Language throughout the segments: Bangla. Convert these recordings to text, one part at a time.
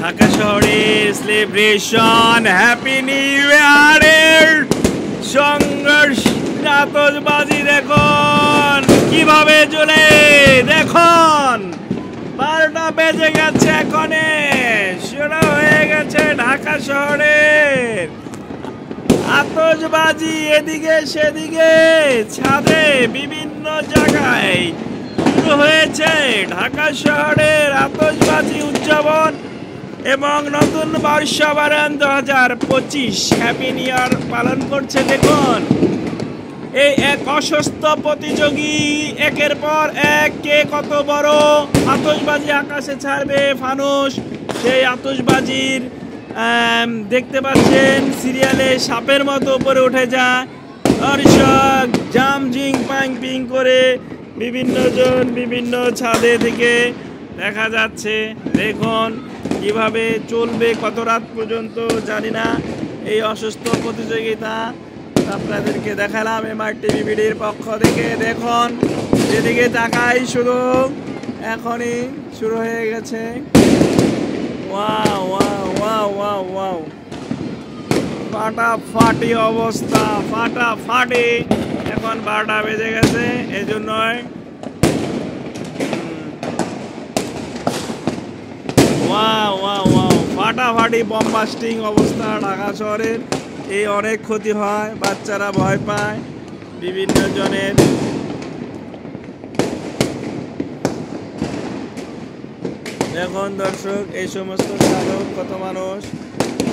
ঢাকা শহরে সেলিব্রেশন হ্যাপি নিউ ইয়ারের সংঘর্ষ আতশবাজি দেখুন কিভাবে জ্বলে দেখুন 12টা বেজে গেছে এখনে শুরু হয়ে গেছে ঢাকা শহরের আতশবাজি এদিকে সেদিকে ছাদে বিভিন্ন জায়গায় শুরু হয়েছে ঢাকা শহরের আতশবাজি উদযাপন এবং নতুন বর্ষবরণ 2025 হ্যাপি নিউ ইয়ার পালন করছে দেখুন এই এক অসুস্থ প্রতিযোগী একের পর এক কে কত বড় আতশবাজি আকাশে ছাড়বে ফানুস সেই আতশবাজির দেখতে পাচ্ছেন সিরিয়ালে সাপের মতো উপরে উঠে যায় দর্শক জাম জিং পাং পিং করে বিভিন্ন জন বিভিন্ন ছাদে থেকে দেখা যাচ্ছে দেখুন কিভাবে চলবে কত রাত পর্যন্ত জানি না এই অসুস্থ প্রতিযোগিতা আপনাদেরকে দেখালাম এমআরটিভি বিডির পক্ষ থেকে দেখুন যেদিকে তাকাই শুধু এখনই শুরু হয়ে গেছে wow wow wow wow wow ফাটাফাটি অবস্থা ফাটাফাটি এখন 12টা বেজে গেছে এই জন্যই ওয়াও ওয়াও ওয়াও ফাটাফাটি বম্বাস্টিং অবস্থা ঢাকা শহরের এই অনেক ক্ষতি হয় বাচ্চারা ভয় পায় বিভিন্ন জনের এখন দর্শক এই সমস্ত চালক কত মানুষ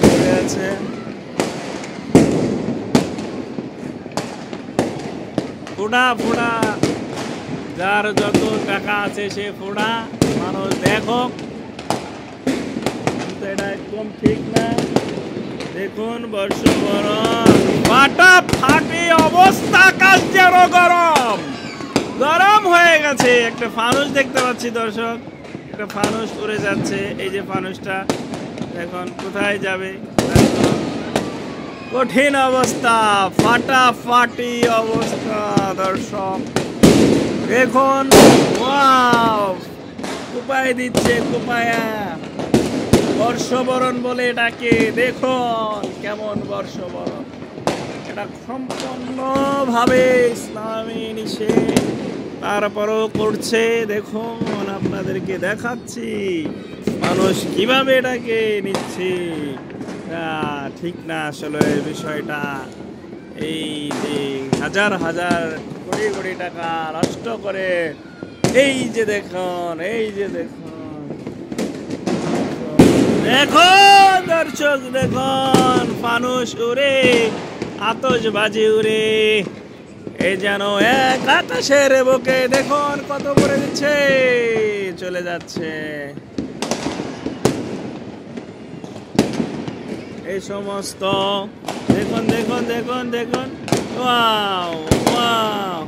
পড়ে আছে ফোড়া ফোড়া যার যত টাকা আছে সে ফোড়া মানুষ দেখো এটা একদম ঠিক না দেখুন বর্ষবরণ ফাটাফাটি অবস্থা আকাশ যেন গরম গরম হয়ে গেছে একটা ফানুস দেখতে পাচ্ছি দর্শক একটা ফানুস উড়ে যাচ্ছে এই যে ফানুসটা এখন কোথায় যাবে কঠিন অবস্থা ফাটাফাটি অবস্থা দর্শক দেখুন ওয়াও কুপায় দিচ্ছে কুপায়া বর্ষবরণ বলে এটাকে দেখুন কেমন বর্ষবরণ এটা সম্পূর্ণভাবে ইসলামী নিষেধ তারপরও করছে দেখুন আপনাদেরকে দেখাচ্ছি মানুষ কিভাবে এটাকে নিচ্ছে ঠিক না আসলে বিষয়টা এই যে হাজার হাজার কোটি কোটি টাকা নষ্ট করে এই যে দেখুন দেখুন দর্শক দেখুন ফানুস উড়ে আতশবাজি উড়ে এই যেন এক আকাশের বুকে দেখুন কত করে দিচ্ছে চলে যাচ্ছে এই সমস্ত দেখুন দেখুন দেখুন দেখুন ওয়াও ওয়াও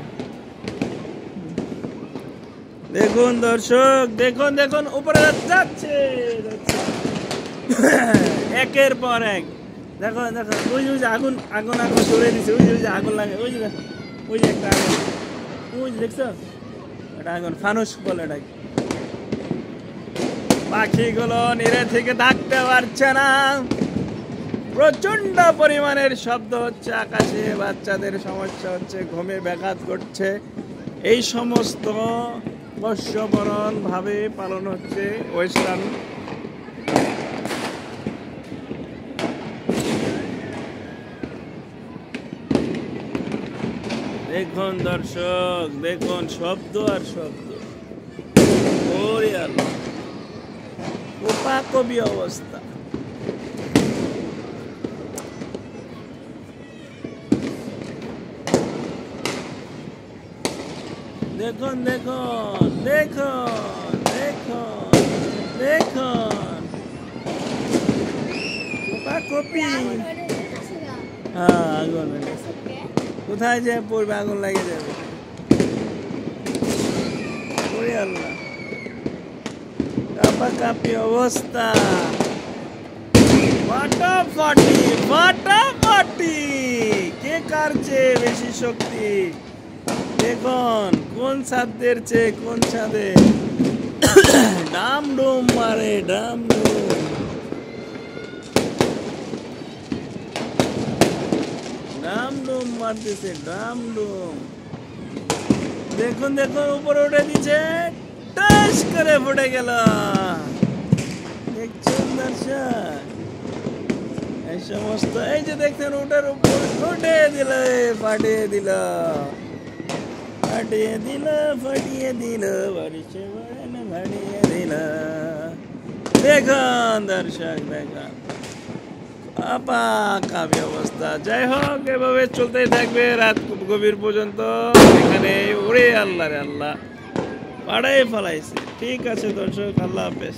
দেখুন দর্শক দেখুন দেখুন উপরে যাচ্ছে একের পর এক দেখুন দেখুন ওই যে আগুন আগুন আগুন সরে দিচ্ছে ওই যে আগুন লাগে ওই যে ওই যে একটা আগুন ওই যে দেখছো এটা আগুন ফানুস বলে এটাকে পাখিগুলো নিরে থেকে থাকতে পারছে না প্রচন্ড পরিমাণের শব্দ হচ্ছে আকাশে বাচ্চাদের সমস্যা হচ্ছে ঘুমে ব্যাঘাত ঘটছে এই সমস্ত বর্ষবরণ ভাবে পালন হচ্ছে ওয়েস্টার্ন দেখুন দর্শক দেখুন শব্দ আর শব্দ ওরে আল্লাহ কোপাকবি অবস্থা দেখুন দেখুন দেখুন দেখুন দেখুন কোপাকপি হ্যাঁ আগুন কোথায় যে পড়বে আগুন লাগে যাবে ওরে আল্লাহ কাপাকাপি অবস্থা ফাটাফাটি ফাটাফাটি কে কার চেয়ে বেশি শক্তি দেখুন কোন ছাদের চেয়ে কোন ছাদে ডাম ডুম মারে ডাম ডুম ডাম ডুম মারতেছে, ডাম ডুম। দেখুন দেখুন, উপরে উঠে দিচ্ছে, টাস করে ফুটে গেল। দেখছেন দর্শক, এই সমস্ত, এই যে দেখছেন ওটার উপর উঠে দিল, ফাটিয়ে দিল, ফাটিয়ে দিল, ফাটিয়ে দিল, বাড়িতে ফাটিয়ে দিল। দেখুন দর্শক, দেখুন পাকা ব্যবস্থা। যাই হোক, এভাবে চলতেই থাকবে রাত গভীর পর্যন্ত। এখানে ওরে আল্লাহ রে আল্লাহ, পাড়াই ফেলাইছে। ঠিক আছে দর্শক, আল্লাহ হাফেজ।